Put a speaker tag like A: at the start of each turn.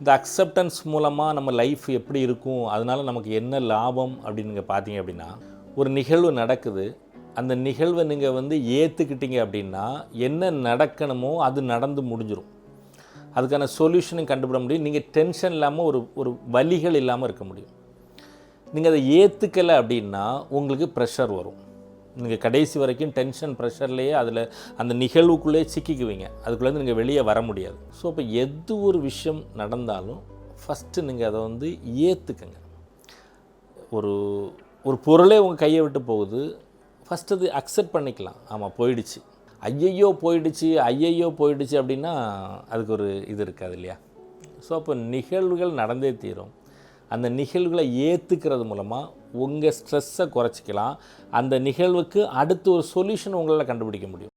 A: இந்த அக்செப்டன்ஸ் மூலமாக நம்ம லைஃப் எப்படி இருக்கும், அதனால் நமக்கு என்ன லாபம் அப்படின்னு நீங்கள் பார்த்தீங்க அப்படின்னா, ஒரு நிகழ்வு நடக்குது, அந்த நிகழ்வை நீங்கள் வந்து ஏற்றுக்கிட்டீங்க அப்படின்னா என்ன நடக்கணுமோ அது நடந்து முடிஞ்சிடும். அதுக்கான சொல்யூஷனும் கண்டுபிட முடியும். நீங்கள் டென்ஷன் இல்லாமல் ஒரு வலிகள் இல்லாமல் இருக்க முடியும். நீங்கள் அதை ஏற்றுக்கலை அப்படின்னா உங்களுக்கு ப்ரெஷர் வரும். நீங்கள் கடைசி வரைக்கும் டென்ஷன் ப்ரெஷர்லேயே அதில் அந்த நிகழ்வுக்குள்ளே சிக்கிக்குவீங்க. அதுக்குள்ளேருந்து நீங்கள் வெளியே வர முடியாது. ஸோ இப்போ எது ஒரு விஷயம் நடந்தாலும் ஃபஸ்ட்டு நீங்கள் அதை வந்து ஏற்றுக்கங்க. ஒரு ஒரு பொருளே உங்கள் கையை விட்டு போகுது, ஃபஸ்ட்டு அது அக்செப்ட் பண்ணிக்கலாம். ஆமாம், போயிடுச்சு. ஐயையோ போயிடுச்சு அப்படின்னா அதுக்கு ஒரு இது இருக்காது இல்லையா? ஸோ அப்போ நிகழ்வுகள் நடந்தே தீரும். அந்த நிகழ்வுகளை ஏற்றுக்கிறது மூலமாக உங்கள் ஸ்ட்ரெஸ்ஸை குறைச்சிக்கலாம். அந்த நிகழ்வுக்கு அடுத்து ஒரு சொல்யூஷன் உங்களால் கண்டுபிடிக்க முடியும்.